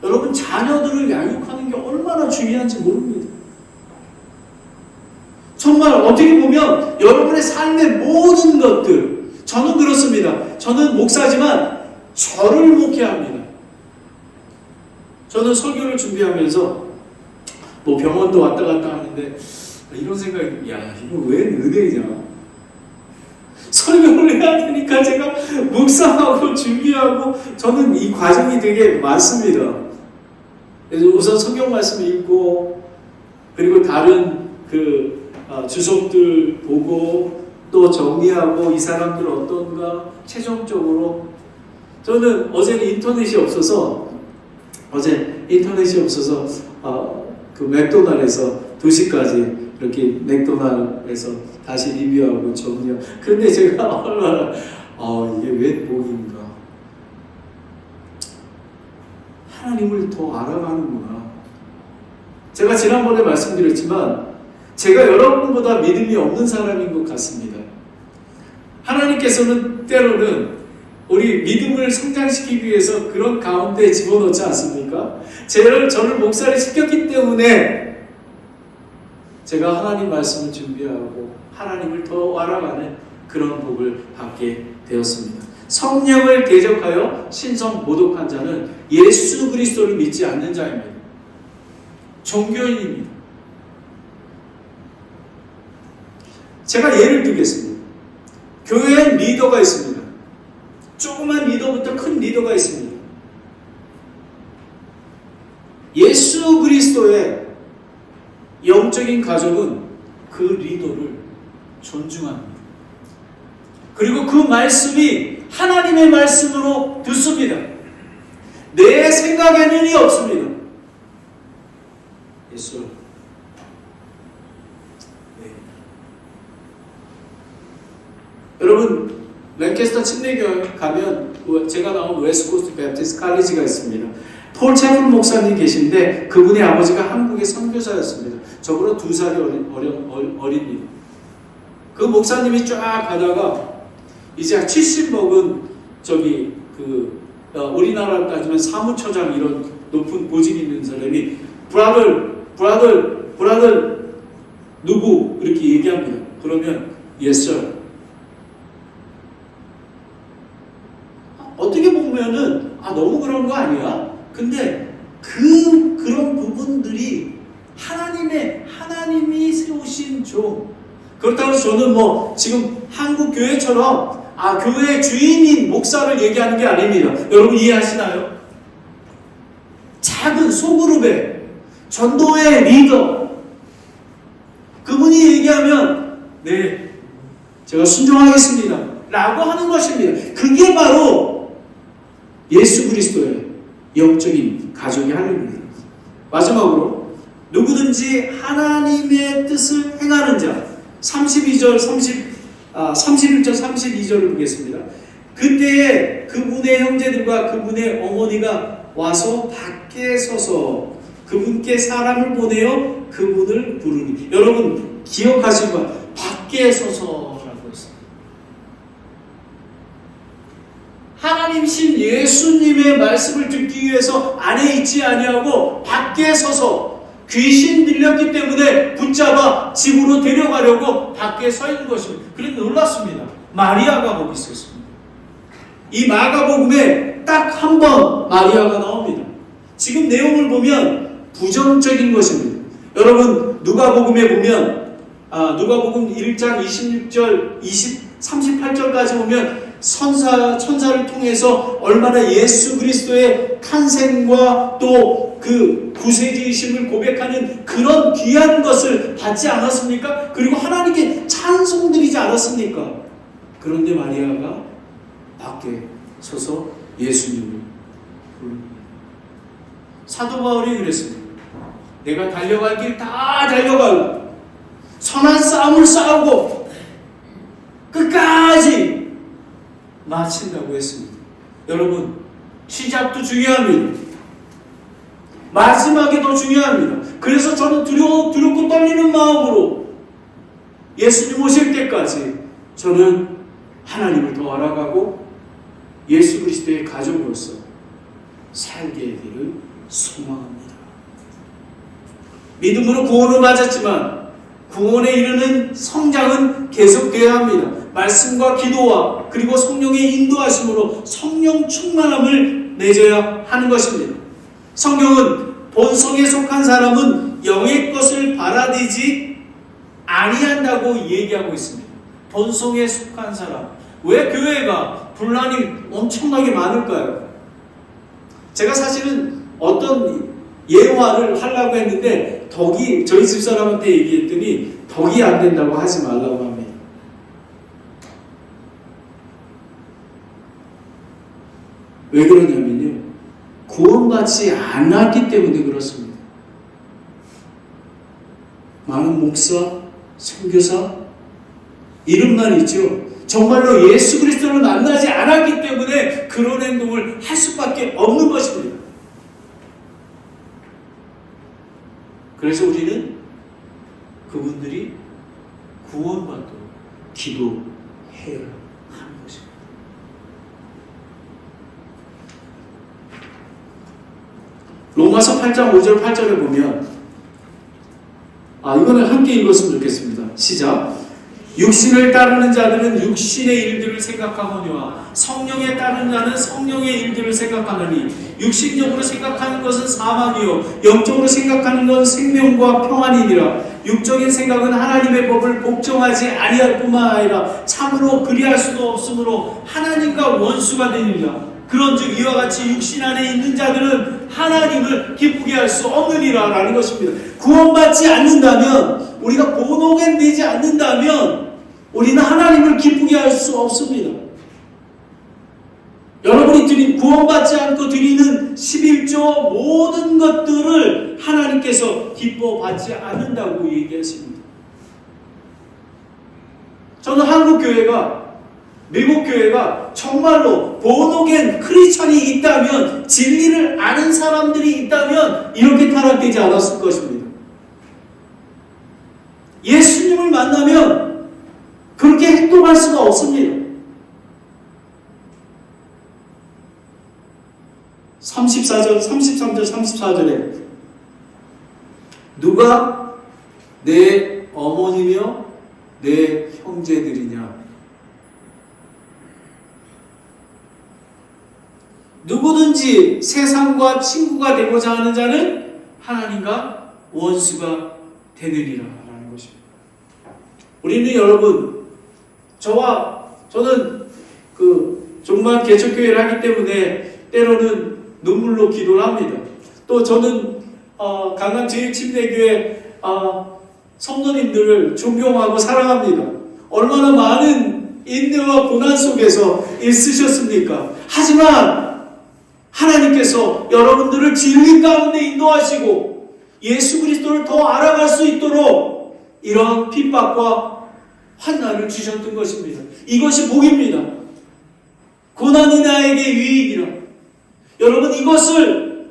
여러분, 자녀들을 양육하는 게 얼마나 중요한지 모릅니다. 정말 어떻게 보면 여러분의 삶의 모든 것들, 저는 그렇습니다. 저는 목사지만 저를 목회합니다. 저는 설교를 준비하면서 뭐 병원도 왔다 갔다 하는데 이런 생각이, 야, 이거 왜 은혜냐? 설교를 해야 되니까 제가 묵상하고 준비하고, 저는 이 과정이 되게 많습니다. 그래서 우선 성경 말씀 읽고, 그리고 다른 주석들 보고, 또 정리하고, 이 사람들 어떤가, 최종적으로. 저는 어제는 인터넷이 없어서 그 맥도날드에서 2시까지 이렇게 맥도날드에서 다시 리뷰하고 정리하고. 그런데 제가 얼마나 이게 왜 복인가, 하나님을 더 알아가는구나. 제가 지난번에 말씀드렸지만 제가 여러분보다 믿음이 없는 사람인 것 같습니다. 하나님께서는 때로는 우리 믿음을 성장시키기 위해서 그런 가운데 집어넣지 않습니까? 저를 목사를 시켰기 때문에 제가 하나님 말씀을 준비하고 하나님을 더 알아가는 그런 복을 받게 되었습니다. 성령을 대적하여 신성 모독한 자는 예수 그리스도를 믿지 않는 자입니다. 종교인입니다. 제가 예를 들겠습니다. 교회에 리더가 있습니다. 조그만 리더부터 큰 리더가 있습니다. 예수 그리스도의 영적인 가족은 그 리더를 존중합니다. 그리고 그 말씀이 하나님의 말씀으로 듣습니다. 내 생각에는 없습니다. 예수. 네. 랭캐스터 침례교회 가면 제가 나온 웨스트코스트 배프티스트 칼리지가 있습니다. 폴 채플 목사님 계신데 그분의 아버지가 한국의 선교사였습니다. 저보다 2살이 어립니다. 그 목사님이 쫙 가다가 이제 70 먹은 우리나라로 따지면 사무처장 이런 높은 보직 있는 사람이 브라더 누구 이렇게 얘기합니다. 그러면 yes sir. 어떻게 보면은 너무 그런 거 아니야? 근데 그런 부분들이 하나님이 세우신 종. 그렇다고 해서 저는 지금 한국 교회처럼 교회 주인인 목사를 얘기하는 게 아닙니다. 여러분 이해하시나요? 작은 소그룹의 전도의 리더 그분이 얘기하면 네 제가 순종하겠습니다 라고 하는 것입니다. 그게 바로 예수 그리스도의 영적인 가족이 하는 일입니다. 마지막으로 누구든지 하나님의 뜻을 행하는 자 31절 32절을 보겠습니다. 그때에 그분의 형제들과 그분의 어머니가 와서 밖에 서서 그분께 사람을 보내어 그분을 부르니. 여러분 기억하시고 밖에 서서라고 했습니다. 하나님신 예수님의 말씀을 듣기 위해서 안에 있지 아니하고 밖에 서서 귀신 들렸기 때문에 붙잡아 집으로 데려가려고 밖에 서 있는 것입니다. 그래서 놀랐습니다. 마리아가 거기 있었습니다. 이 마가복음에 딱 한 번 마리아가 나옵니다. 지금 내용을 보면 부정적인 것입니다. 여러분 누가복음에 보면 누가복음 1장 26절 38절까지 보면 천사를 통해서 얼마나 예수 그리스도의 탄생과 또 그 구세주이심을 고백하는 그런 귀한 것을 받지 않았습니까? 그리고 하나님께 찬송드리지 않았습니까? 그런데 마리아가 밖에 서서 예수님을 부릅니다. 사도 바울이 그랬습니다. 내가 달려갈 길 다 달려가고 선한 싸움을 싸우고 끝까지 마친다고 했습니다. 여러분 시작도 중요합니다. 마지막이 더 중요합니다. 그래서 저는 두렵고 떨리는 마음으로 예수님 오실 때까지 저는 하나님을 더 알아가고 예수 그리스도의 가족으로서 살게 되기를 소망합니다. 믿음으로 구원을 맞았지만 구원에 이르는 성장은 계속되어야 합니다. 말씀과 기도와 그리고 성령의 인도하심으로 성령 충만함을 맺어야 하는 것입니다. 성경은 본성에 속한 사람은 영의 것을 바라되지 아니한다고 얘기하고 있습니다. 본성에 속한 사람. 왜 교회가 분란이 엄청나게 많을까요? 제가 사실은 어떤 예화를 하려고 했는데 저희 집사람한테 얘기했더니 덕이 안 된다고 하지 말라고 합니다. 왜 그러냐면요. 구원받지 않았기 때문에 그렇습니다. 많은 목사, 선교사 이름만 있죠. 정말로 예수 그리스도를 만나지 않았기 때문에 그런 행동을 할 수밖에 없는 것입니다. 그래서 우리는 그분들이 구원받도록 기도해야 하는 것입니다. 로마서 8장 5절 8절에 보면 이거는 함께 읽었으면 좋겠습니다. 시작. 육신을 따르는 자들은 육신의 일들을 생각하거니와 성령에 따르는 자는 성령의 일들을 생각하느니 육신적으로 생각하는 것은 사망이요 영적으로 생각하는 것은 생명과 평안이니라. 육적인 생각은 하나님의 법을 복종하지 아니할 뿐만 아니라 참으로 그리할 수도 없으므로 하나님과 원수가 되느니라. 그런즉 이와 같이 육신 안에 있는 자들은 하나님을 기쁘게 할 수 없느니라 라는 것입니다. 구원받지 않는다면, 우리가 본어겐 되지 않는다면 우리는 하나님을 기쁘게 할 수 없습니다. 여러분이 구원받지 않고 드리는 11조 모든 것들을 하나님께서 기뻐받지 않는다고 얘기했습니다. 저는 한국 교회가 미국 교회가 정말로 본어겐 크리스천이 있다면, 진리를 아는 사람들이 있다면 이렇게 타락되지 않았을 것입니다. 예수님을 만나면 그렇게 행동할 수가 없습니다. 34절, 33절, 34절에 누가 내 어머니며 내 형제들이냐? 누구든지 세상과 친구가 되고자 하는 자는 하나님과 원수가 되느니라 라는 것입니다. 우리는 여러분, 저는 정말 개척교회를 하기 때문에 때로는 눈물로 기도를 합니다. 또 저는 강남 제1침례교회 성도님들을 존경하고 사랑합니다. 얼마나 많은 인내와 고난 속에서 있으셨습니까? 하지만 하나님께서 여러분들을 진리 가운데 인도하시고 예수 그리스도를 더 알아갈 수 있도록 이러한 핍박과 환난을 주셨던 것입니다. 이것이 복입니다. 고난이 나에게 유익이라. 여러분, 이것을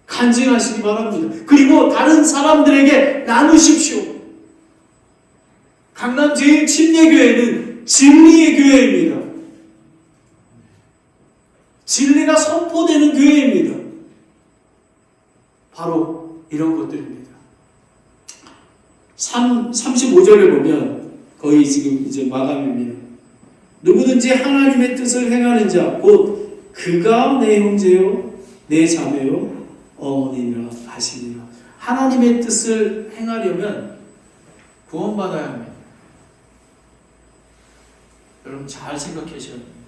간증하시기 바랍니다. 그리고 다른 사람들에게 나누십시오. 강남 제1침례교회는 진리의 교회입니다. 진리가 선포되는 교회입니다. 바로 이런 것들입니다. 35절에 보면 거의 지금 이제 마감입니다. 누구든지 하나님의 뜻을 행하는 자, 곧 그가 내 형제요, 내 자매요, 어머니라 하시니라. 하나님의 뜻을 행하려면 구원받아야 합니다. 여러분 잘 생각하셔야 합니다.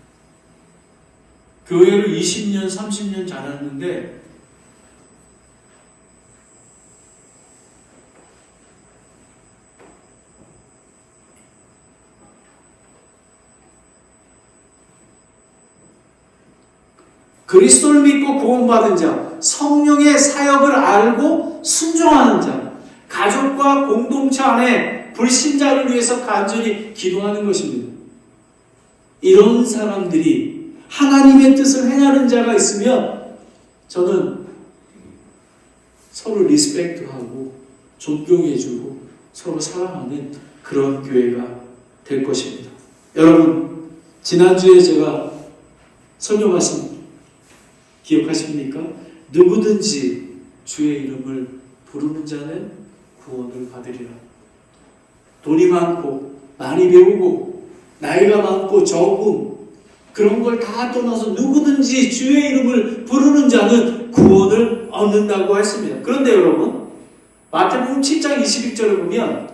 교회를 20년, 30년 다녔는데 그리스도를 믿고 구원받은 자, 성령의 사역을 알고 순종하는 자, 가족과 공동체 안에 불신자를 위해서 간절히 기도하는 것입니다. 이런 사람들이 하나님의 뜻을 행하는 자가 있으면 저는 서로 리스펙트하고 존경해주고 서로 사랑하는 그런 교회가 될 것입니다. 여러분, 지난주에 제가 설교 말씀 기억하십니까? 누구든지 주의 이름을 부르는 자는 구원을 받으리라. 돈이 많고 많이 배우고 나이가 많고 적음 그런 걸 다 떠나서 누구든지 주의 이름을 부르는 자는 구원을 얻는다고 했습니다. 그런데 여러분, 마태복음 7장 21절을 보면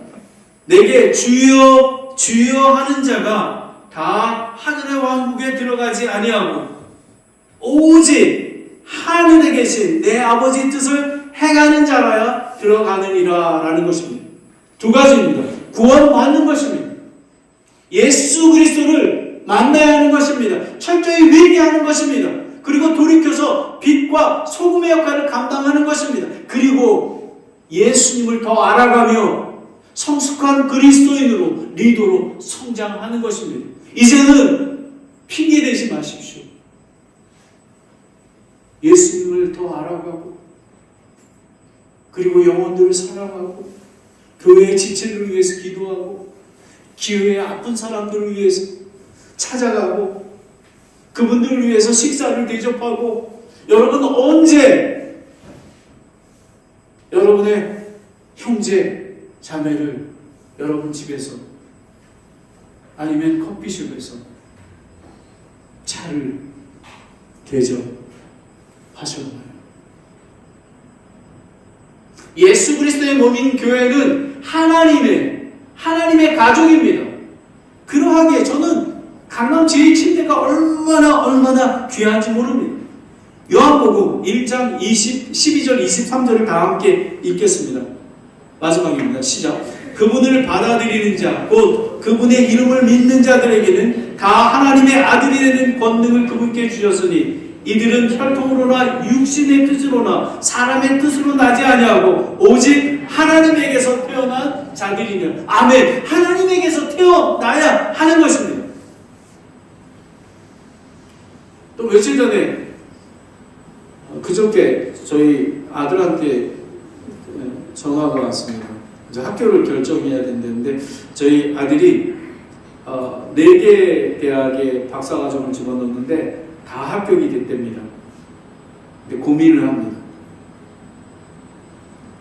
내게 주여 주여 하는 자가 다 하늘의 왕국에 들어가지 아니하고 오직 하늘에 계신 내 아버지 뜻을 행하는 자라야 들어가느니라 라는 것입니다. 두 가지입니다. 구원받는 것입니다. 예수 그리스도를 만나야 하는 것입니다. 철저히 회개하는 것입니다. 그리고 돌이켜서 빛과 소금의 역할을 감당하는 것입니다. 그리고 예수님을 더 알아가며 성숙한 그리스도인으로 리더로 성장하는 것입니다. 이제는 핑계 대지 마십시오. 예수님을 더 알아가고 그리고 영혼들을 사랑하고 교회의 지체들을 위해서 기도하고 기회에 아픈 사람들을 위해서 찾아가고 그분들을 위해서 식사를 대접하고 여러분 언제 여러분의 형제 자매를 여러분 집에서 아니면 커피숍에서 차를 대접하셨나요? 예수 그리스도의 몸인 교회는 하나님의 가족입니다. 그러하기에 저는 강남 제1침례가 얼마나 귀한지 모릅니다. 요한복음 1장 12절 23절을 다 함께 읽겠습니다. 마지막입니다. 시작. 그분을 받아들이는 자, 곧 그분의 이름을 믿는 자들에게는 다 하나님의 아들이 되는 권능을 그분께 주셨으니 이들은 혈통으로나 육신의 뜻으로나 사람의 뜻으로 나지 아니하고 오직 하나님에게서 태어난 자들이며 아멘. 하나님에게서 태어나야 하는 것입니다. 또 며칠 전에 그저께 저희 아들한테 전화가 왔습니다. 이제 학교를 결정해야 된다는데 저희 아들이 4개 대학에 박사과정을 집어넣었는데 다 합격이 됐답니다. 근데 고민을 합니다.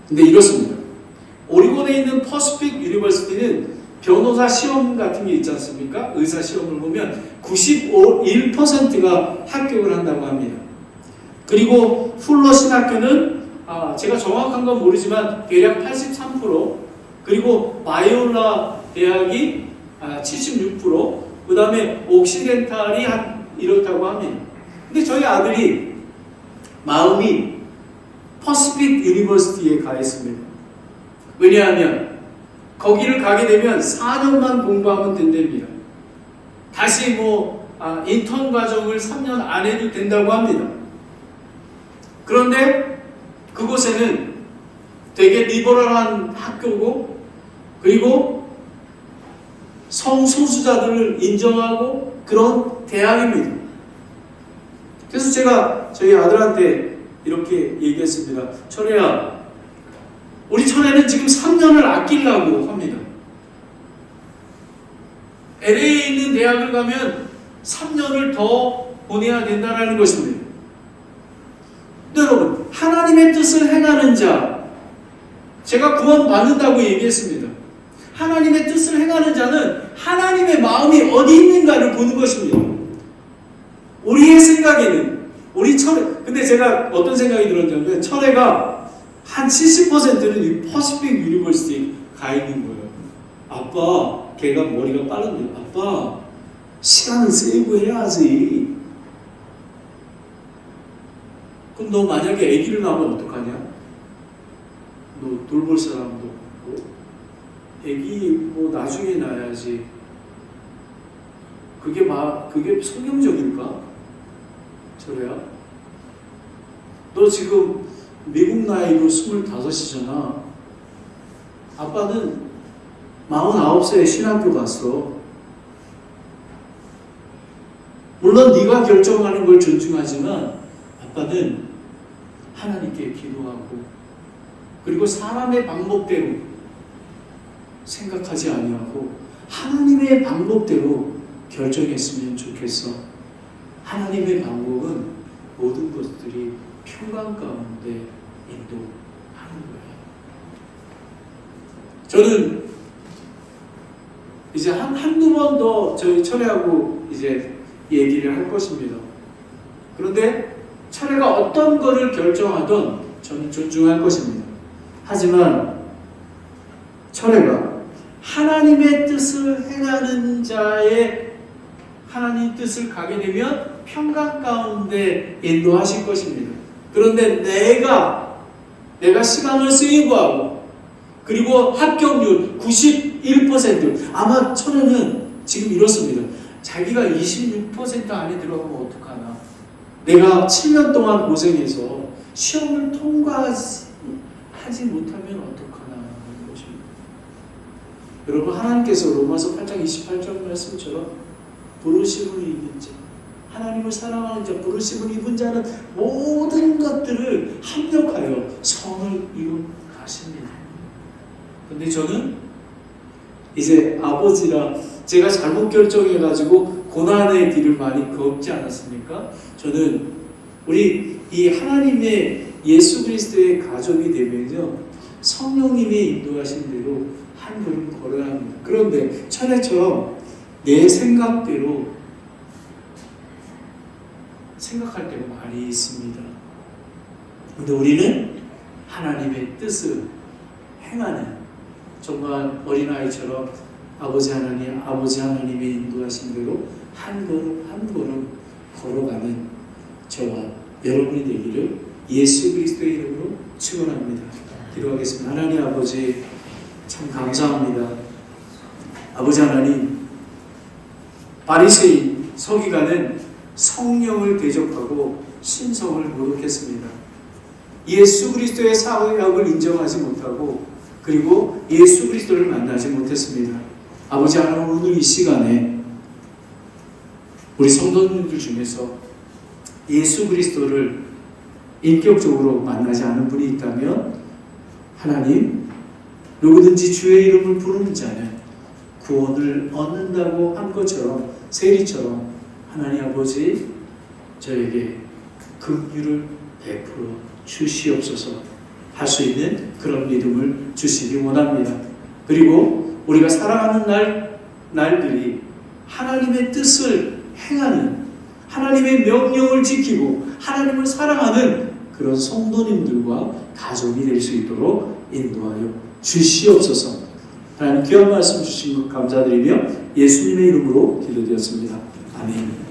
근데 이렇습니다. 오리곤에 있는 퍼시픽 유니버시티는 변호사 시험 같은 게 있지 않습니까? 의사 시험을 보면 91%가 합격을 한다고 합니다. 그리고 풀러 신학교는 제가 정확한 건 모르지만 대략 83%, 그리고 바이올라 대학이 76%, 그 다음에 옥시덴탈이 한 이렇다고 합니다. 근데 저희 아들이 마음이 퍼시픽 유니버시티에 가 있습니다. 왜냐하면 거기를 가게 되면 4년만 공부하면 된답니다. 다시 인턴 과정을 3년 안 해도 된다고 합니다. 그런데 그곳에는 되게 리버럴한 학교고, 그리고 성소수자들을 인정하고 그런 대학입니다. 그래서 제가 저희 아들한테 이렇게 얘기했습니다. 철혜야, 우리 철혜는 지금 3년을 아끼려고 합니다. LA에 있는 대학을 가면 3년을 더 보내야 된다는 것입니다. 근데 여러분, 하나님의 뜻을 행하는 자, 제가 구원 받는다고 얘기했습니다. 하나님의 뜻을 행하는 자는 하나님의 마음이 어디 있는가를 보는 것입니다. 우리의 생각에는 우리 철회, 근데 제가 어떤 생각이 들었냐면 철회가 한 70%는 이 퍼시픽 유니버시티에 가 있는 거예요. 아빠, 걔가 머리가 빠른데, 아빠, 시간을 세이브해야지. 그럼 너 만약에 아기를 낳으면 어떡하냐? 너 돌볼 사람도 없고, 아기 나중에 낳아야지. 그게 성경적일까? 저래야? 너 지금 미국 나이로 25이잖아. 아빠는 49세에 신학교 갔어. 물론 네가 결정하는 걸 존중하지만 아빠는 하나님께 기도하고, 그리고 사람의 방법대로 생각하지 아니하고 하나님의 방법대로 결정했으면 좋겠어. 하나님의 방법은 모든 것들이 평강 가운데 인도하는 거예요. 저는 이제 한두 번 더 저희 철회하고 이제 얘기를 할 것입니다. 그런데 철회가 어떤 거를 결정하든 저는 존중할 것입니다. 하지만 철회가 하나님의 뜻을 행하는 자의 하나님 뜻을 가게 되면 평강 가운데 인도하실 것입니다. 그런데 내가 시간을 세이브하고, 그리고 합격률 91%, 아마 철회는 지금 이렇습니다. 자기가 26% 안에 들어가면 어떡하나, 내가 7년 동안 고생해서 시험을 통과하지 못하면 어떡하나 하는 것입니다. 여러분, 하나님께서 로마서 8장 28절 말씀처럼 부르심을 입은 자, 하나님을 사랑하는 자, 부르심을 입은 자는 모든 것들을 합력하여 성을 이루어 가십니다. 근데 저는 이제 아버지라 제가 잘못 결정해가지고 고난의 길을 많이 걷지 않았습니까? 저는 우리 이 하나님의 예수 그리스도의 가족이 되면요, 성령님이 인도하신 대로 한 걸음 걸어야 합니다. 그런데 철회처럼 내 생각대로 생각할 때가 많이 있습니다. 근데 우리는 하나님의 뜻을 행하는, 정말 어린아이처럼 아버지 하나님의 인도하신 대로 한 걸음 한 걸음 걸어가는 저와 여러분이 되기를 예수 그리스도의 이름으로 축원합니다. 기도하겠습니다. 하나님 아버지, 참 감사합니다. 아버지 하나님, 바리새인 서기관은 성령을 대적하고 신성을 모독했습니다. 예수 그리스도의 사역을 인정하지 못하고, 그리고 예수 그리스도를 만나지 못했습니다. 아버지 하나님, 오늘 이 시간에 우리 성도님들 중에서 예수 그리스도를 인격적으로 만나지 않은 분이 있다면 하나님, 누구든지 주의 이름을 부르는 자는 구원을 얻는다고 한 것처럼, 세리처럼 하나님 아버지 저에게 긍휼을 베풀어 주시옵소서 할 수 있는 그런 믿음을 주시기 원합니다. 그리고 우리가 살아가는 날들이 하나님의 뜻을 행하는, 하나님의 명령을 지키고 하나님을 사랑하는 그런 성도님들과 가족이 될 수 있도록 인도하여 주시옵소서. 하나님 귀한 말씀 주신 것 감사드리며 예수님의 이름으로 기도드렸습니다. 아멘.